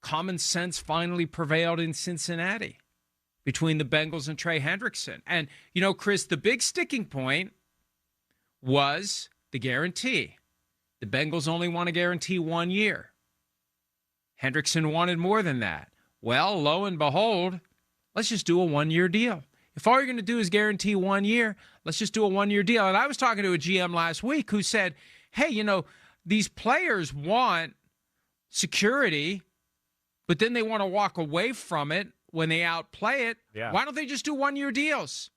common sense finally prevailed in Cincinnati between the Bengals and Trey Hendrickson. And, Chris, the big sticking point was the guarantee. The Bengals only want to guarantee 1 year. Hendrickson wanted more than that. Well, lo and behold, let's just do a 1-year deal. If all you're going to do is guarantee 1 year, let's just do a 1-year deal. And I was talking to a GM last week who said, hey, these players want security, but then they want to walk away from it when they outplay it. Yeah. Why don't they just do 1-year deals?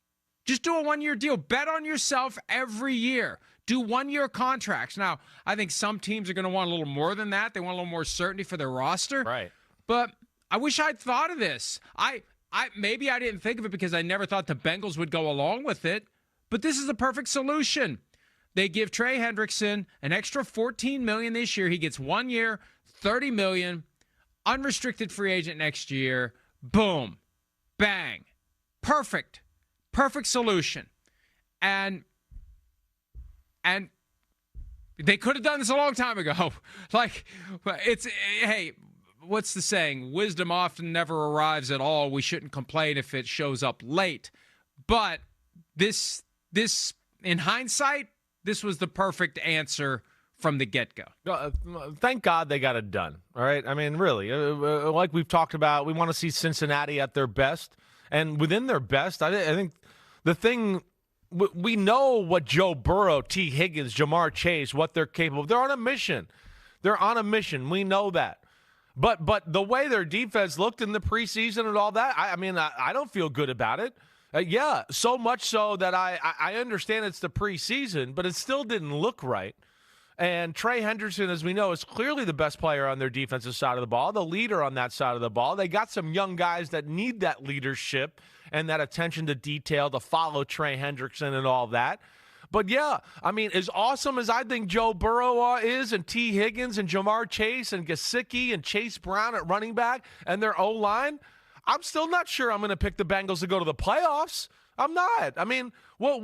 Just do a 1-year deal. Bet on yourself every year. Do 1-year contracts. Now, I think some teams are going to want a little more than that. They want a little more certainty for their roster. Right. But I wish I'd thought of this. Maybe I didn't think of it because I never thought the Bengals would go along with it. But this is the perfect solution. They give Trey Hendrickson an extra $14 million this year. He gets 1 year, $30 million, unrestricted free agent next year. Boom. Bang. Perfect. Perfect solution. And they could have done this a long time ago. Hey, what's the saying? Wisdom often never arrives at all. We shouldn't complain if it shows up late. But this in hindsight, this was the perfect answer from the get-go. Thank God they got it done, all right? I mean, really, like we've talked about, we want to see Cincinnati at their best. And within their best, I think the thing, we know what Joe Burrow, T. Higgins, Jamar Chase, what they're capable of. They're on a mission. We know that. But the way their defense looked in the preseason and all that, I don't feel good about it. Yeah, so much so that I understand it's the preseason, but it still didn't look right. And Trey Hendrickson, as we know, is clearly the best player on their defensive side of the ball, the leader on that side of the ball. They got some young guys that need that leadership and that attention to detail to follow Trey Hendrickson and all that. But, yeah, I mean, as awesome as I think Joe Burrow is and T. Higgins and Jamar Chase and Gesicki and Chase Brown at running back and their O-line, I'm still not sure I'm going to pick the Bengals to go to the playoffs. I'm not. I mean, what,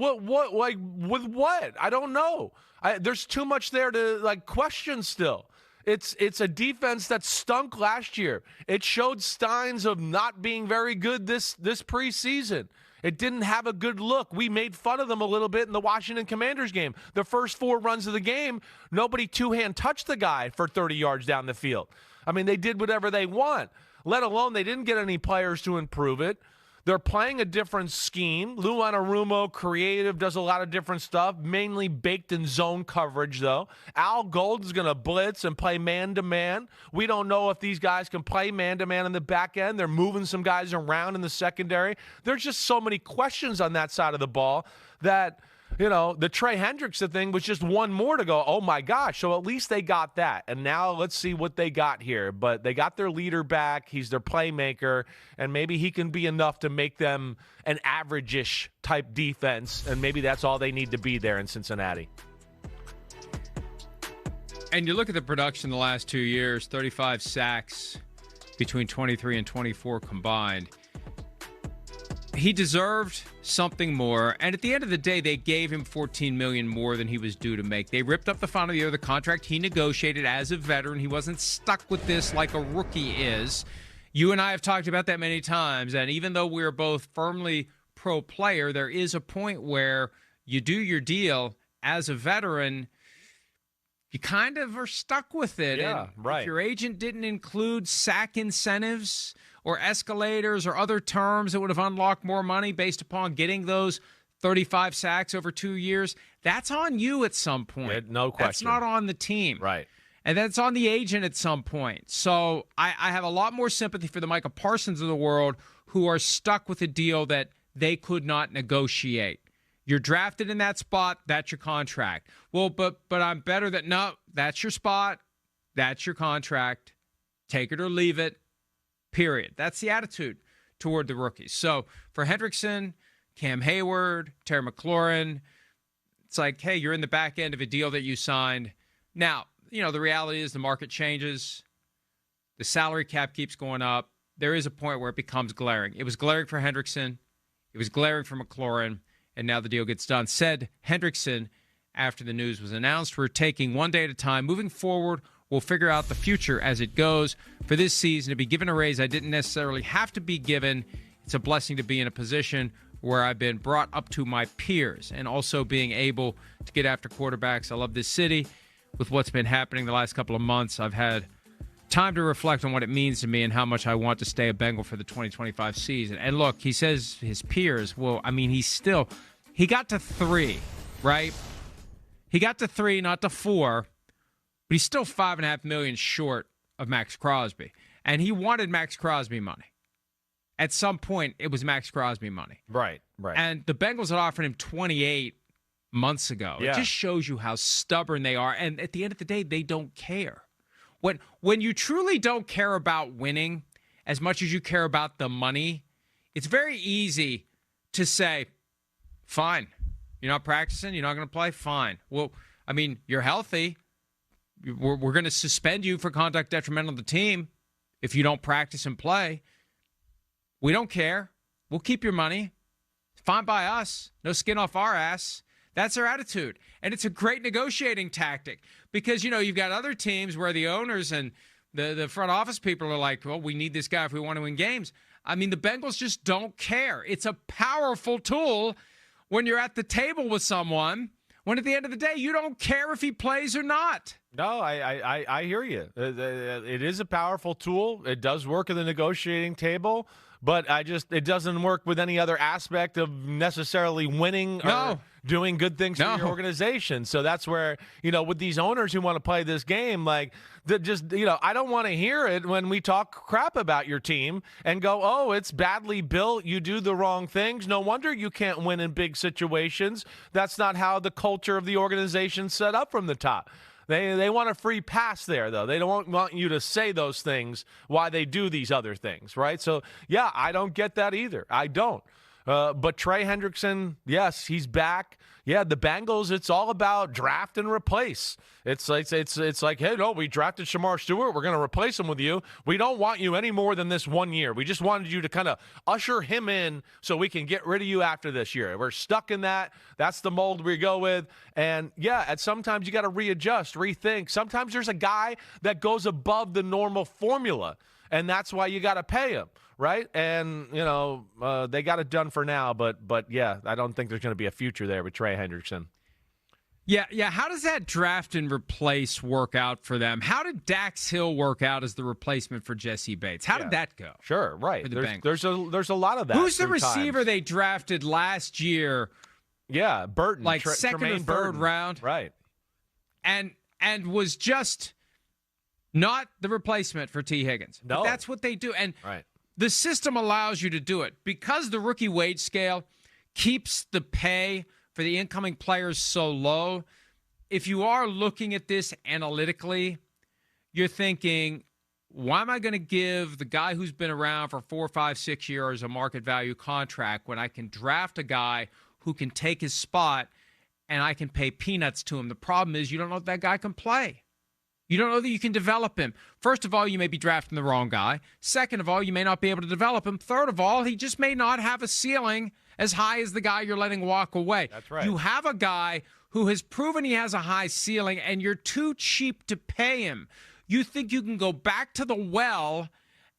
like, with what? I don't know. There's too much there to, question still. It's a defense that stunk last year. It showed signs of not being very good this preseason. It didn't have a good look. We made fun of them a little bit in the Washington Commanders game. The first 4 runs of the game, nobody two-hand touched the guy for 30 yards down the field. I mean, they did whatever they want, let alone they didn't get any players to improve it. They're playing a different scheme. Lou Anarumo, creative, does a lot of different stuff, mainly baked in zone coverage, though. Al Golden's going to blitz and play man-to-man. We don't know if these guys can play man-to-man in the back end. They're moving some guys around in the secondary. There's just so many questions on that side of the ball that, the Trey Hendrickson thing was just one more to go, oh, my gosh. So at least they got that. And now let's see what they got here. But they got their leader back. He's their playmaker. And maybe he can be enough to make them an average-ish type defense. And maybe that's all they need to be there in Cincinnati. And you look at the production the last 2 years, 35 sacks between 23 and 24 combined. He deserved something more, and at the end of the day, they gave him $14 million more than he was due to make. They ripped up the final year of the contract. He negotiated as a veteran. He wasn't stuck with this like a rookie is. You and I have talked about that many times, and even though we're both firmly pro-player, there is a point where you do your deal as a veteran, you kind of are stuck with it. Yeah, and right. If your agent didn't include sack incentives or escalators or other terms that would have unlocked more money based upon getting those 35 sacks over 2 years, that's on you at some point. Yeah, no question. That's not on the team. Right. And that's on the agent at some point. So I have a lot more sympathy for the Micah Parsons of the world who are stuck with a deal that they could not negotiate. You're drafted in that spot, that's your contract. Well, but I'm better than, no, that's your spot, that's your contract. Take it or leave it. Period. That's the attitude toward the rookies. So for Hendrickson, Cam Hayward, Terry McLaurin, it's like, hey, you're in the back end of a deal that you signed. Now, the reality is the market changes. The salary cap keeps going up. There is a point where it becomes glaring. It was glaring for Hendrickson. It was glaring for McLaurin. And now the deal gets done. Said Hendrickson, after the news was announced, we're taking one day at a time, moving forward We'll figure out the future as it goes. For this season, to be given a raise I didn't necessarily have to be given, it's a blessing to be in a position where I've been brought up to my peers and also being able to get after quarterbacks. I love this city. With what's been happening the last couple of months, I've had time to reflect on what it means to me and how much I want to stay a Bengal for the 2025 season. And look, he says his peers, well, I mean, he got to 3, right? He got to 3, not to 4, but he's still $5.5 million short of Max Crosby. And he wanted Max Crosby money. At some point, it was Max Crosby money. Right. And the Bengals had offered him 28 months ago. Yeah. It just shows you how stubborn they are. And at the end of the day, they don't care. When you truly don't care about winning as much as you care about the money, it's very easy to say, fine, you're not practicing, you're not going to play, fine. Well, I mean, you're healthy. We're going to suspend you for conduct detrimental to the team if you don't practice and play. We don't care. We'll keep your money. Fine by us. No skin off our ass. That's their attitude. And it's a great negotiating tactic because, you've got other teams where the owners and the front office people are like, well, we need this guy if we want to win games. I mean, the Bengals just don't care. It's a powerful tool when you're at the table with someone, when at the end of the day, you don't care if he plays or not. No, I hear you. It is a powerful tool. It does work at the negotiating table. But it doesn't work with any other aspect of necessarily winning or doing good things for your organization. So that's where, with these owners who want to play this game, I don't want to hear it when we talk crap about your team and go, oh, it's badly built. You do the wrong things. No wonder you can't win in big situations. That's not how the culture of the organization's set up from the top. They want a free pass there, though. They don't want you to say those things why they do these other things, right? So, yeah, I don't get that either. I don't. But Trey Hendrickson, yes, he's back. Yeah, the Bengals, it's all about draft and replace. It's like, hey, no, we drafted Shamar Stewart. We're going to replace him with you. We don't want you any more than this 1 year. We just wanted you to kind of usher him in so we can get rid of you after this year. We're stuck in that. That's the mold we go with. And, yeah, sometimes you got to readjust, rethink. Sometimes there's a guy that goes above the normal formula, and that's why you got to pay him. Right? And, they got it done for now, but yeah, I don't think there's going to be a future there with Trey Hendrickson. Yeah. How does that draft and replace work out for them? How did Dax Hill work out as the replacement for Jesse Bates? How did that go? Sure, right. For the Bengals? There's a lot of that. Who's the receiver they drafted last year? Yeah, Burton. Second or third round. Right. And was just not the replacement for T. Higgins. No. But that's what they do. And right. The system allows you to do it because the rookie wage scale keeps the pay for the incoming players so low. If you are looking at this analytically, you're thinking, why am I going to give the guy who's been around for 4, 5, 6 years a market value contract when I can draft a guy who can take his spot and I can pay peanuts to him? The problem is you don't know if that guy can play. You don't know that you can develop him. First of all, you may be drafting the wrong guy. Second of all, you may not be able to develop him. Third of all, he just may not have a ceiling as high as the guy you're letting walk away. That's right. You have a guy who has proven he has a high ceiling, and you're too cheap to pay him. You think you can go back to the well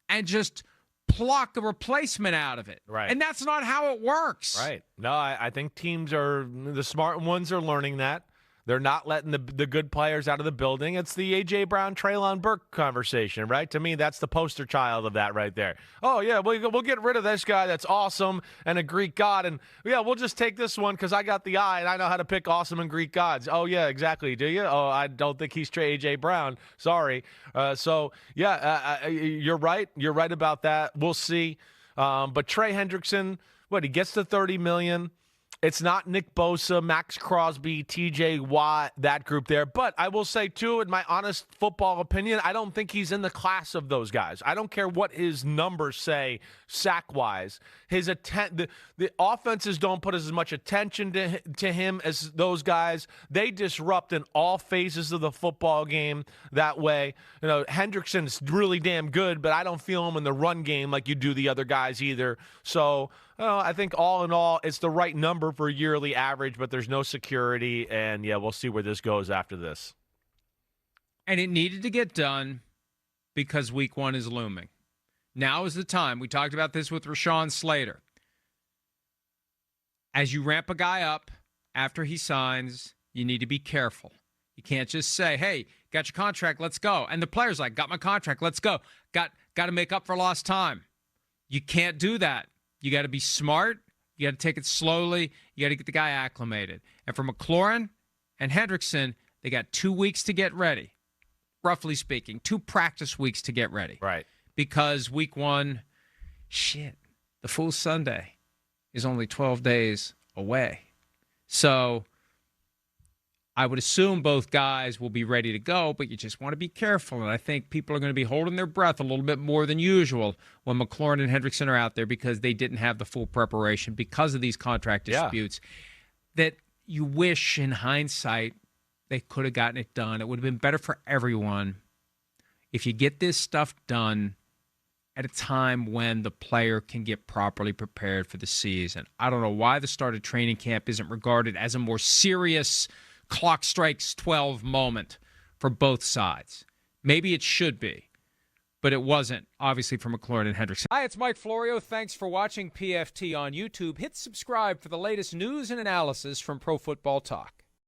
and just pluck a replacement out of it. Right. And that's not how it works. Right. No, I think the smart ones are learning that. They're not letting the good players out of the building. It's the A.J. Brown, Treylon Burke conversation, right? To me, that's the poster child of that right there. Oh, yeah, we'll get rid of this guy that's awesome and a Greek god. And, yeah, we'll just take this one because I got the eye and I know how to pick awesome and Greek gods. Oh, yeah, exactly. Do you? Oh, I don't think he's A.J. Brown. Sorry. You're right. You're right about that. We'll see. But Trey Hendrickson, he gets to $30 million. It's not Nick Bosa, Max Crosby, TJ Watt, that group there. But I will say, too, in my honest football opinion, I don't think he's in the class of those guys. I don't care what his numbers say sack-wise. The offenses don't put as much attention to him as those guys. They disrupt in all phases of the football game that way. Hendrickson's really damn good, but I don't feel him in the run game like you do the other guys either. So I think all in all, it's the right number for yearly average, but there's no security. And, yeah, we'll see where this goes after this. And it needed to get done because week 1 is looming. Now is the time. We talked about this with Rashawn Slater. As you ramp a guy up after he signs, you need to be careful. You can't just say, hey, got your contract, let's go. And the player's like, got my contract, let's go. Got to make up for lost time. You can't do that. You got to be smart. You got to take it slowly. You got to get the guy acclimated. And for McLaurin and Hendrickson, they got 2 weeks to get ready, roughly speaking, 2 practice weeks to get ready. Right. Because week 1, the full Sunday is only 12 days away. So I would assume both guys will be ready to go, but you just want to be careful. And I think people are going to be holding their breath a little bit more than usual when McLaurin and Hendrickson are out there because they didn't have the full preparation because of these contract disputes that you wish in hindsight they could have gotten it done. It would have been better for everyone if you get this stuff done at a time when the player can get properly prepared for the season. I don't know why the start of training camp isn't regarded as a more serious clock strikes 12 moment for both sides. Maybe it should be, but it wasn't, obviously, for McLaurin and Hendrickson. Hi, it's Mike Florio. Thanks for watching PFT on YouTube. Hit subscribe for the latest news and analysis from Pro Football Talk.